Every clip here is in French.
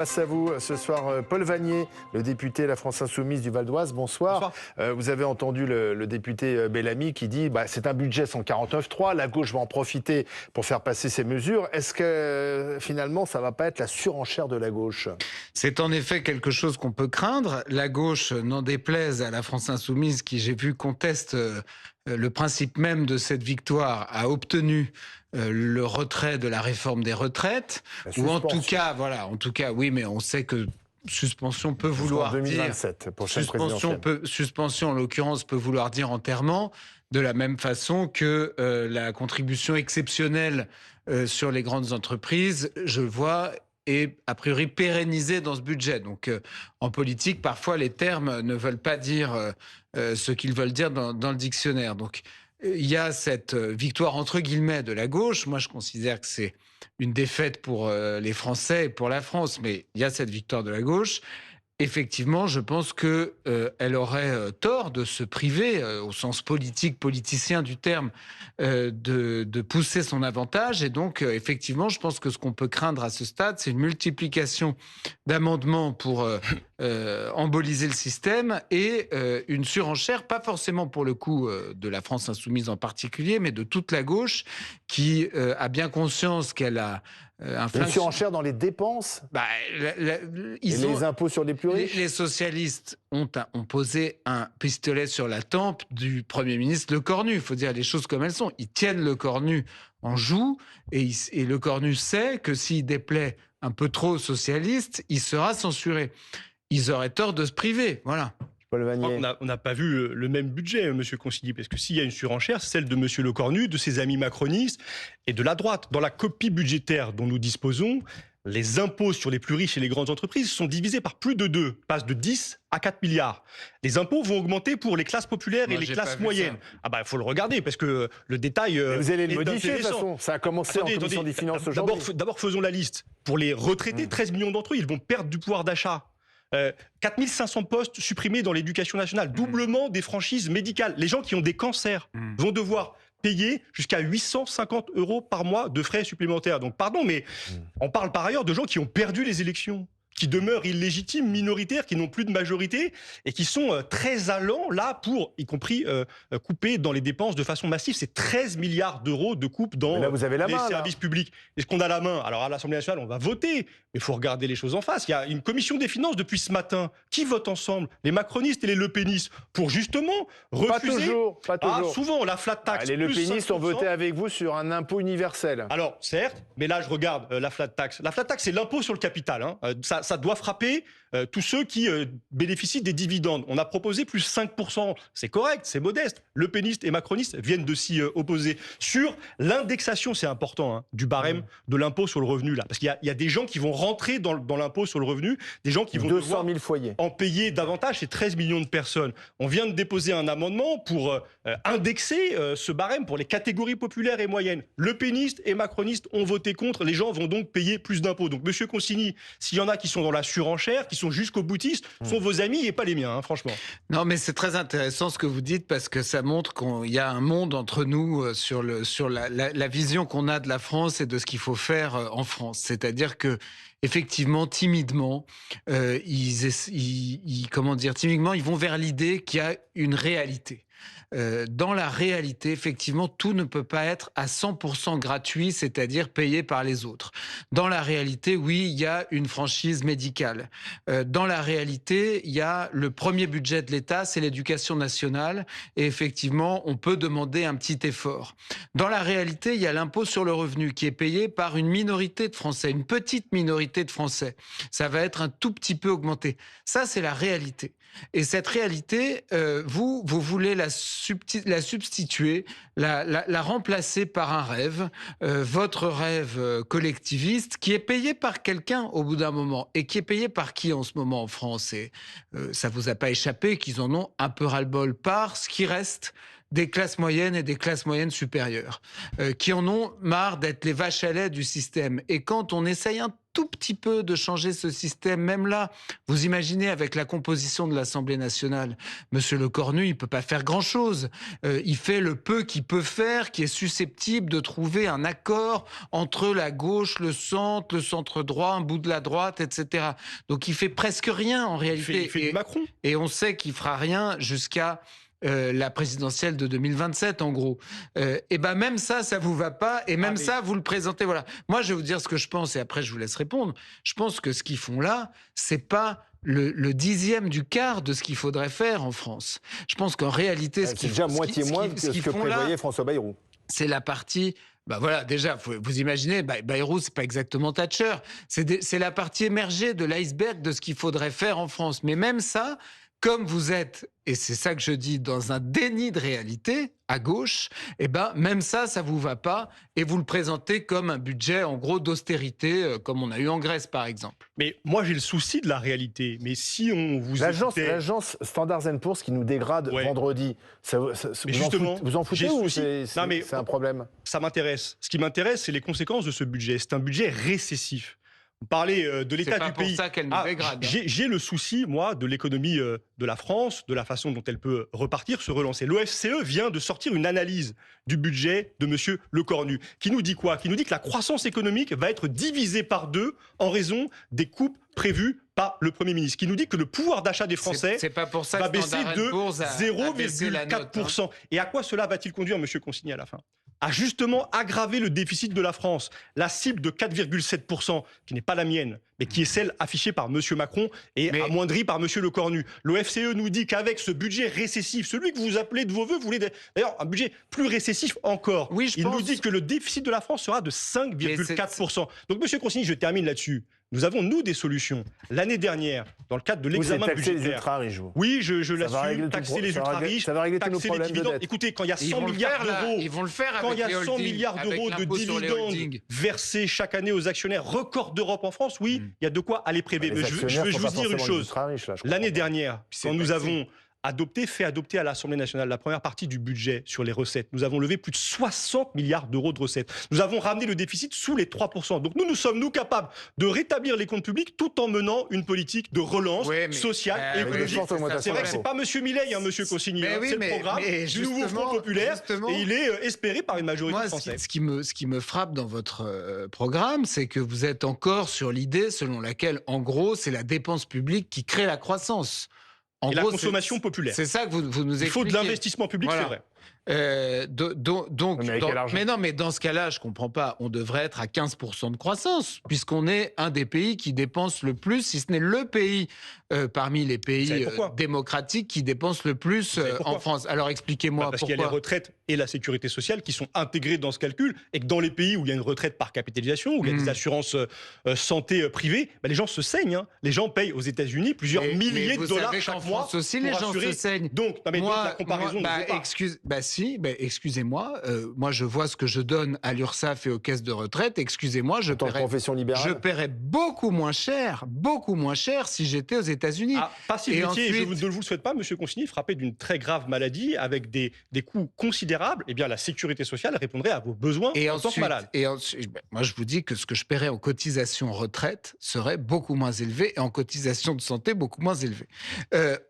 Face à vous ce soir, Paul Vannier, le député La France Insoumise du Val d'Oise. Bonsoir. Bonsoir. Vous avez entendu le député Bellamy qui dit c'est un budget 149.3, la gauche va en profiter pour faire passer ces mesures. Est-ce que finalement ça ne va pas être la surenchère de la gauche? C'est en effet quelque chose qu'on peut craindre. La gauche, n'en déplaise à la France Insoumise, qui j'ai vu conteste le principe même de cette victoire, a obtenu le retrait de la réforme des retraites, ou en tout cas, oui, mais on sait que suspension peut vouloir 2027, prochaine présidentielle. Suspension, en l'occurrence, peut vouloir dire enterrement, de la même façon que la contribution exceptionnelle sur les grandes entreprises, je vois, est a priori pérennisée dans ce budget. Donc, en politique, parfois, les termes ne veulent pas dire ce qu'ils veulent dire dans le dictionnaire. Donc, il y a cette victoire entre guillemets de la gauche. Moi, je considère que c'est une défaite pour les Français et pour la France, mais il y a cette victoire de la gauche. Effectivement, je pense que elle aurait tort de se priver, au sens politicien du terme, de pousser son avantage. Et donc, effectivement, je pense que ce qu'on peut craindre à ce stade, c'est une multiplication d'amendements pour emboliser le système et une surenchère, pas forcément pour le coup de la France Insoumise en particulier, mais de toute la gauche qui a bien conscience qu'elle a une surenchère dans les dépenses les impôts sur les plus riches. Les socialistes ont posé un pistolet sur la tempe du Premier ministre Lecornu. Il faut dire les choses comme elles sont. Ils tiennent Lecornu en joue et Lecornu sait que s'il déplaît un peu trop aux socialistes, il sera censuré. Ils auraient tort de se priver. Voilà. Paul Vannier. On n'a pas vu le même budget, Monsieur Consigny, parce que s'il y a une surenchère, c'est celle de Monsieur Lecornu, de ses amis macronistes et de la droite. Dans la copie budgétaire dont nous disposons, les impôts sur les plus riches et les grandes entreprises sont divisés par plus de 2, passent de 10 à 4 milliards. Les impôts vont augmenter pour les classes populaires et les classes moyennes. Il faut le regarder, parce que le détail vous allez le modifier, de toute façon. Ça a commencé en commission des finances aujourd'hui. D'abord, faisons la liste. Pour les retraités, 13 millions d'entre eux, ils vont perdre du pouvoir d'achat. 4500 postes supprimés dans l'éducation nationale, doublement des franchises médicales. Les gens qui ont des cancers vont devoir payer jusqu'à 850 € par mois de frais supplémentaires. Donc pardon, mais on parle par ailleurs de gens qui ont perdu les élections, qui demeurent illégitimes, minoritaires, qui n'ont plus de majorité et qui sont très allants là pour, y compris, couper dans les dépenses de façon massive. C'est 13 milliards d'euros de coupe dans les services publics. Est-ce qu'on a la main? Alors à l'Assemblée nationale, on va voter, mais il faut regarder les choses en face. Il y a une commission des finances depuis ce matin. Qui vote ensemble? Les macronistes et les lepénistes, pour justement refuser... Pas toujours. Souvent, la flat tax. Les lepénistes ont voté avec vous sur un impôt universel. Alors, certes, mais là, je regarde la flat tax. La flat tax, c'est l'impôt sur le capital. Ça doit frapper tous ceux qui bénéficient des dividendes. On a proposé plus 5%. C'est correct, c'est modeste. Le péniste et macronistes viennent de s'y opposer. Sur l'indexation, c'est important, du barème de l'impôt sur le revenu, là. Parce qu'il y a des gens qui vont rentrer dans l'impôt sur le revenu, des gens qui vont 200 000 foyers. En payer davantage. C'est 13 millions de personnes. On vient de déposer un amendement pour indexer ce barème pour les catégories populaires et moyennes. Le péniste et macronistes ont voté contre. Les gens vont donc payer plus d'impôts. Donc, Monsieur Consigny, s'il y en a qui sont dans la surenchère, qui sont jusqu'au boutiste, sont vos amis et pas les miens, franchement. Non, mais c'est très intéressant ce que vous dites, parce que ça montre qu'il y a un monde entre nous sur la vision qu'on a de la France et de ce qu'il faut faire en France. C'est-à-dire que, effectivement, timidement, timidement, ils vont vers l'idée qu'il y a une réalité. Dans la réalité, effectivement, tout ne peut pas être à 100% gratuit, c'est-à-dire payé par les autres. Dans la réalité, oui, il y a une franchise médicale. Dans la réalité, il y a le premier budget de l'État, c'est l'éducation nationale, et effectivement, on peut demander un petit effort. Dans la réalité, il y a l'impôt sur le revenu qui est payé par une minorité de Français, une petite minorité de Français. Ça va être un tout petit peu augmenté. Ça, c'est la réalité. Et cette réalité, vous voulez la substituer, la remplacer par un rêve, votre rêve collectiviste, qui est payé par quelqu'un au bout d'un moment. Et qui est payé par qui en ce moment en France? Et ça vous a pas échappé qu'ils en ont un peu ras-le-bol par ce qui reste des classes moyennes et des classes moyennes supérieures, qui en ont marre d'être les vaches à lait du système. Et quand on essaye un tout petit peu de changer ce système, même là, vous imaginez avec la composition de l'Assemblée nationale, Monsieur Lecornu, il peut pas faire grand-chose. Il fait le peu qu'il peut faire, qui est susceptible de trouver un accord entre la gauche, le centre droit, un bout de la droite, etc. Donc il fait presque rien en réalité. Il fait du Macron. Et on sait qu'il fera rien jusqu'à la présidentielle de 2027, en gros. Et ben même ça vous va pas, et même ça, vous le présentez. Voilà. Moi, je vais vous dire ce que je pense, et après, je vous laisse répondre. Je pense que ce qu'ils font là, c'est pas le dixième du quart de ce qu'il faudrait faire en France. Je pense qu'en réalité, C'est déjà moitié moins que ce que prévoyait François Bayrou. C'est la partie. Bah voilà, déjà, vous imaginez, Bayrou, c'est pas exactement Thatcher. C'est la partie émergée de l'iceberg de ce qu'il faudrait faire en France. Mais même ça, comme vous êtes, et c'est ça que je dis, dans un déni de réalité, à gauche, eh ben, même ça vous va pas, et vous le présentez comme un budget, en gros, d'austérité, comme on a eu en Grèce, par exemple. Mais moi, j'ai le souci de la réalité. Mais si on vous L'agence Standard & Poor's qui nous dégrade vendredi, mais justement, vous en foutez ou c'est un problème? Ça m'intéresse. Ce qui m'intéresse, c'est les conséquences de ce budget. C'est un budget récessif. Vous parlez de l'état du pays. C'est pas pour ça qu'elle nous dégrade. J'ai le souci, moi, de l'économie de la France, de la façon dont elle peut repartir, se relancer. L'OFCE vient de sortir une analyse du budget de M. Lecornu, qui nous dit quoi? Qui nous dit que la croissance économique va être divisée par 2 en raison des coupes prévues par le Premier ministre, qui nous dit que le pouvoir d'achat des Français va baisser de 0,4%. Et à quoi cela va-t-il conduire, M. Consigny, à la fin? À justement aggraver le déficit de la France. La cible de 4,7%, qui n'est pas la mienne, mais qui est celle affichée par M. Macron et amoindrie par M. Lecornu. L'OFCE nous dit qu'avec ce budget récessif, celui que vous appelez de vos voeux, vous voulez d'ailleurs un budget plus récessif encore. Oui, il nous dit que le déficit de la France sera de 5,4%. Donc, M. Consigny, je termine là-dessus. Nous avons, nous, des solutions. L'année dernière, dans le cadre de l'examen budgétaire... les ultra-riches, vous. Oui, je l'assume, taxer les ultra-riches, taxer les dividendes. Écoutez, quand il y a 100 milliards d'euros... Ils vont le faire quand il y a 100 holdings, milliards d'euros de dividendes versés chaque année aux actionnaires, record d'Europe en France, oui, il y a de quoi aller prélever. Mais je veux vous dire une chose. L'année dernière, quand nous avons fait adopter à l'Assemblée nationale la première partie du budget sur les recettes. Nous avons levé plus de 60 milliards d'euros de recettes. Nous avons ramené le déficit sous les 3%. Donc nous sommes capables de rétablir les comptes publics tout en menant une politique de relance sociale et écologique. C'est vrai que c'est pas M. Milei, M. Consigny, c'est le programme du nouveau Front populaire et il est espéré par une majorité française. Ce qui me frappe dans votre programme, c'est que vous êtes encore sur l'idée selon laquelle, en gros, c'est la dépense publique qui crée la croissance. Et la consommation populaire. C'est ça que vous nous expliquez. Il faut de l'investissement public, c'est vrai. Mais dans ce cas-là, je comprends pas. On devrait être à 15% de croissance, puisqu'on est un des pays qui dépense le plus, si ce n'est le pays parmi les pays démocratiques qui dépense le plus en France. Alors expliquez-moi pourquoi. Parce qu'il y a les retraites et la sécurité sociale qui sont intégrées dans ce calcul, et que dans les pays où il y a une retraite par capitalisation, où il y a des assurances santé privées, les gens se saignent. Hein. Les gens payent aux États-Unis plusieurs milliers de dollars chaque mois. France aussi, les gens se saignent. Donc la comparaison ne vaut pas. Excusez-moi, moi je vois ce que je donne à l'URSSAF et aux caisses de retraite. Excusez-moi, je paierais beaucoup moins cher si j'étais aux États-Unis. Pas si vous étiez, je ne vous le souhaite pas, M. Consigny, frappé d'une très grave maladie avec des coûts considérables. Eh bien, la sécurité sociale répondrait à vos besoins en tant que malade. Et ensuite, moi je vous dis que ce que je paierais en cotisation retraite serait beaucoup moins élevé et en cotisation de santé beaucoup moins élevé.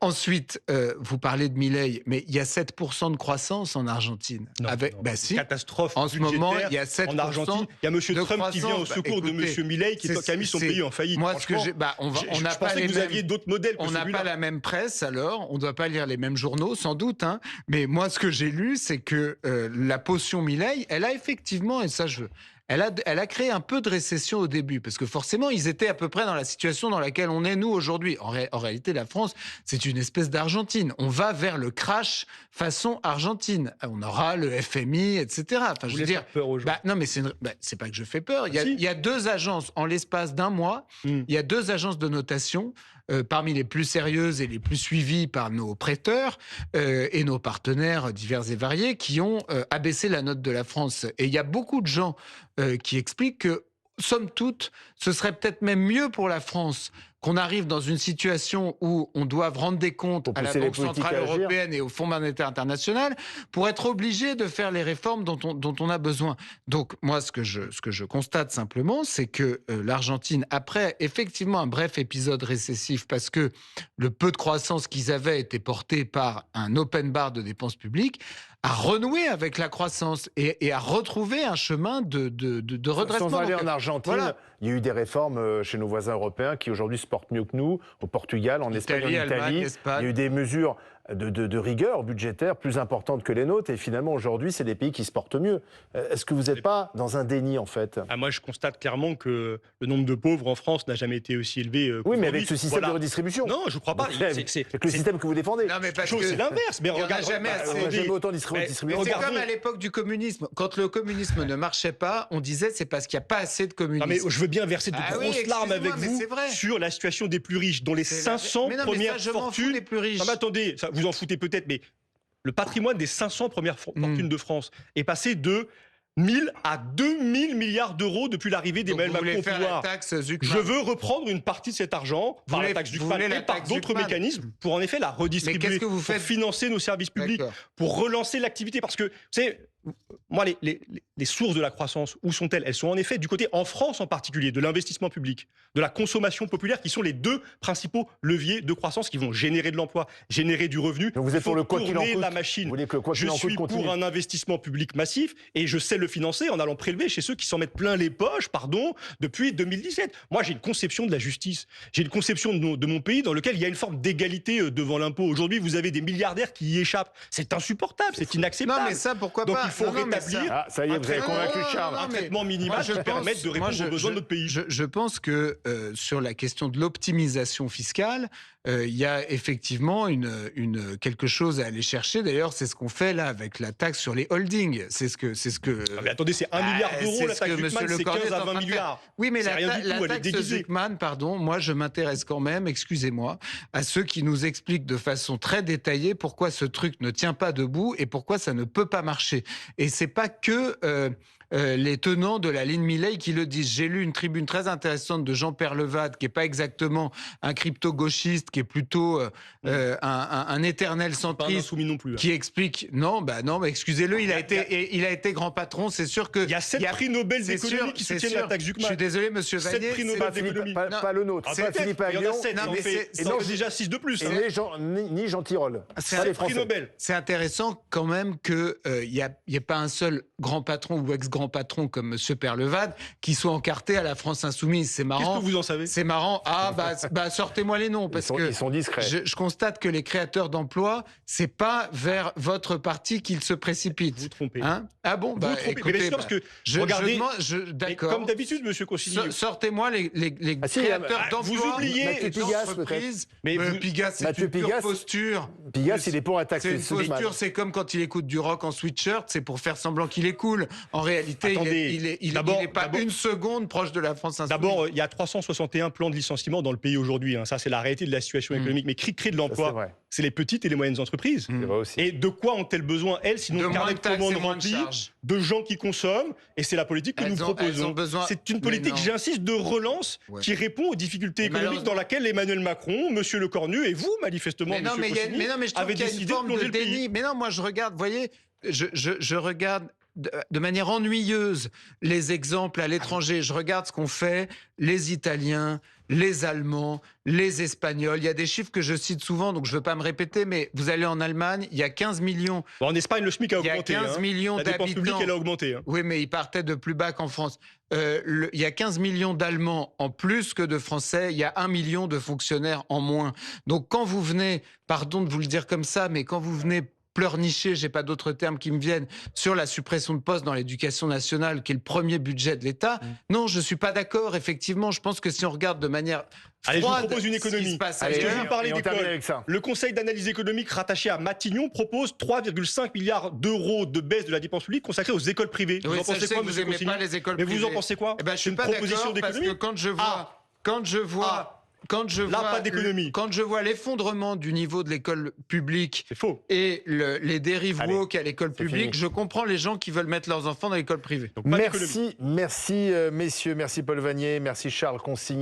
Ensuite, vous parlez de Milei, mais il y a 7% de croissance en Argentine. Si. Catastrophe en ce moment, il y a 7% en Argentine. Il y a M. Trump qui vient au secours de M. Milei qui a mis son pays en faillite. Moi, on n'a pas vous aviez d'autres modèles que on n'a pas la même presse, alors on ne doit pas lire les mêmes journaux, sans doute. Hein. Mais moi, ce que j'ai lu, c'est que la potion Milei, elle a effectivement, et ça je veux... Elle a créé un peu de récession au début, parce que forcément, ils étaient à peu près dans la situation dans laquelle on est, nous, aujourd'hui. En réalité, la France, c'est une espèce d'Argentine. On va vers le crash façon Argentine. On aura le FMI, etc. Enfin, je veux dire, peur aux gens. Non, mais c'est pas que je fais peur. Il y a 2 agences, en l'espace d'un mois, il y a 2 agences de notation, parmi les plus sérieuses et les plus suivies par nos prêteurs et nos partenaires divers et variés, qui ont abaissé la note de la France. Et il y a beaucoup de gens qui expliquent que, somme toute, ce serait peut-être même mieux pour la France qu'on arrive dans une situation où on doit rendre des comptes Pour à la pousser les Banque politiques Centrale à agir. Européenne et au Fonds monétaire international pour être obligé de faire les réformes dont on a besoin. Donc moi, ce que je constate simplement, c'est que l'Argentine, après effectivement un bref épisode récessif, parce que le peu de croissance qu'ils avaient était porté par un open bar de dépenses publiques, à renouer avec la croissance et à retrouver un chemin de redressement. Sans aller Donc, en Argentine, voilà. il y a eu des réformes chez nos voisins européens qui aujourd'hui se portent mieux que nous, au Portugal, en Espagne, en Italie, Allemagne, Italie. Espagne. Il y a eu des mesures de rigueur budgétaire plus importantes que les nôtres. Et finalement, aujourd'hui, c'est les pays qui se portent mieux. Est-ce que vous n'êtes pas dans un déni, en fait? Moi, je constate clairement que le nombre de pauvres en France n'a jamais été aussi élevé. Oui, mais qu'aujourd'hui. avec ce système de redistribution. Non, je ne crois pas. C'est le système que vous défendez. Non, mais parce C'est que l'inverse. Mais il y en a regarde, jamais assez. On n'a jamais autant Mais distribué. c'est regardons- comme à l'époque du communisme. Quand le communisme ne marchait pas, on disait c'est parce qu'il n'y a pas assez de Non, communisme. mais je veux bien verser de Ah oui, grosses larmes avec excusez-moi, mais vous c'est vrai. sur la situation des plus riches, dont les C'est 500 mais non, mais premières ça, je m'en fous fortunes. des plus riches. Non, mais attendez, ça, vous en foutez peut-être, mais le patrimoine des 500 premières fortunes de France est passé de 1000 à 2000 milliards d'euros depuis l'arrivée Donc, d'Emmanuel vous voulez Macron au faire la pouvoir. taxe Zuckman. Je veux reprendre une partie de cet argent par la taxe vous Zuckman voulez la et par taxe d'autres Zuckman. mécanismes pour en effet la redistribuer, qu'est-ce que vous pour faites financer nos services publics, D'accord. pour relancer l'activité. Parce que, vous savez, moi, les sources de la croissance, où sont-elles? Elles sont en effet du côté, en France en particulier, de l'investissement public, de la consommation populaire, qui sont les deux principaux leviers de croissance qui vont générer de l'emploi, générer du revenu. Donc vous êtes Il faut pour le quoi qu'il en tourner coûte. la machine. Vous voulez que le quoi Je qu'il en coûte suis continue. pour un investissement public massif et je sais le financer en allant prélever chez ceux qui s'en mettent plein les poches, depuis 2017. Moi, j'ai une conception de la justice. J'ai une conception de mon pays dans lequel il y a une forme d'égalité devant l'impôt. Aujourd'hui, vous avez des milliardaires qui y échappent. C'est insupportable, c'est inacceptable. Non, mais ça, pourquoi Donc pas il faut Non, non, mais rétablir ça- Ah, ça y est, vous avez un convaincu traitement- Charles. non, un mais traitement minimal moi, je qui permette pense- de répondre moi, aux besoins de notre pays. Je pense que sur la question de l'optimisation fiscale, il y a effectivement quelque chose à aller chercher. D'ailleurs, c'est ce qu'on fait là avec la taxe sur les holdings. C'est ce que. Ah, mais attendez, c'est 1 milliard d'euros, c'est la ce taxe que Zuckman, monsieur c'est Lecornu 15 est en à train 20 de faire. milliards. Oui, mais C'est la rien du tout, elle est taxe déguisée. Zuckman, pardon, moi je m'intéresse quand même, excusez-moi, à ceux qui nous expliquent de façon très détaillée pourquoi ce truc ne tient pas debout et pourquoi ça ne peut pas marcher. Et c'est pas que les tenants de la ligne Milei qui le disent. J'ai lu une tribune très intéressante de Jean Perlevade, qui est pas exactement un crypto-gauchiste, qui est plutôt un éternel Pas un centriste, insoumis non plus. qui explique non, mais excusez-le, il a été grand patron. C'est sûr que Il y a 7 prix Nobel c'est d'économie sûr, qui c'est soutiennent sûr. la taxe Je Zuckman. suis désolé, monsieur 7 Vanier. prix c'est- Nobel Philippe, d'économie. pas le nôtre, Ah, pas peut-être, Philippe il y en a Aghion, 7, Non, ça en mais fait- c'est- ça en non, fait déjà 6 de plus. et hein. ni Jean Tirole. C'est Pas les Prix Français. Nobel. C'est intéressant quand même qu'il n'y a pas un seul grand patron ou ex-grand patron comme M. Perlevade qui soit encarté à la France insoumise. C'est Qu'est-ce marrant. que vous en savez? C'est marrant. Ah, sortez-moi les noms, parce que Ils sont discrets. je constate que les créateurs d'emplois, c'est pas vers votre parti qu'ils se précipitent. Vous trompez. Hein ah bon, Vous trompez. Mais bien sûr, parce que regardez, mais d'accord. comme d'habitude, monsieur Consigny, Sortez-moi les Ah si, créateurs vous d'emplois. oubliez Mathieu Pigasse, d'entreprises. Mais vous- Pigasse, c'est Mathieu une pure Pigasse, posture. Pigasse, il est pour la taxe C'est une Zuckman. posture, c'est comme quand il écoute du rock en sweatshirt, c'est pour faire semblant qu'il est cool. En réalité, Attendez, il d'abord- n'est pas d'abord- une seconde proche de la France insoumise. d'abord, il y a 361 plans de licenciement dans le pays aujourd'hui. hein. Ça, c'est la réalité de la situation économique. Mais cri de Ça, c'est l'emploi, vrai. c'est les petites et les moyennes entreprises. C'est vrai aussi. Et de quoi ont-elles besoin, elles, sinon de de moins carnet de de taxes commandes et moins de remplis, charges. de gens qui consomment, et c'est la politique que Elles nous ont proposons. besoin- C'est une Mais politique, non. j'insiste, de relance Ouais. qui répond aux difficultés Mais économiques malheureusement- dans laquelle Emmanuel Macron, Monsieur Lecornu et vous, manifestement, Mais non, Monsieur mais, Consigny, mais je trouve avez qu'il y a une décidé de forme plonger de le pays. déni. Mais non, moi je regarde, vous voyez, je regarde de manière ennuyeuse les exemples à l'étranger. Je regarde ce qu'ont fait les Italiens, les Allemands, les Espagnols. Il y a des chiffres que je cite souvent, donc je ne veux pas me répéter, mais vous allez en Allemagne, il y a 15 millions. Bon, en Espagne, le SMIC a Il y a augmenté. 15 hein. millions La dépense publique, d'habitants. elle a augmenté. hein. Oui, mais ils partaient de plus bas qu'en France. Il y a 15 millions d'Allemands en plus que de Français. Il y a 1 million de fonctionnaires en moins. Donc quand vous venez, pardon de vous le dire comme ça, mais quand vous venez pleurnicher, j'ai pas d'autres termes qui me viennent, sur la suppression de postes dans l'éducation nationale, qui est le premier budget de l'État, non, je suis pas d'accord. Effectivement, je pense que si on regarde de manière Allez, je vous froide propose une ce qui économie. se passe Allez, ailleurs, je vais vous parler et on termine d'école. avec ça. Le Conseil d'analyse économique rattaché à Matignon propose 3,5 milliards d'euros de baisse de la dépense publique consacrée aux écoles privées. Oui, vous en ça, je pensez sais quoi, que vous monsieur aimez Consigny? pas les écoles Mais vous en privées. pensez quoi Eh ben, je C'est suis une pas proposition d'accord parce que d'économie. quand je vois Là, pas d'économie. quand je vois l'effondrement du niveau de l'école publique C'est faux. et les dérives Allez, woke à l'école c'est publique, fini. je comprends les gens qui veulent mettre leurs enfants dans l'école privée. Donc, pas d'économie. Merci, messieurs, merci Paul Vanier, merci Charles Consigny.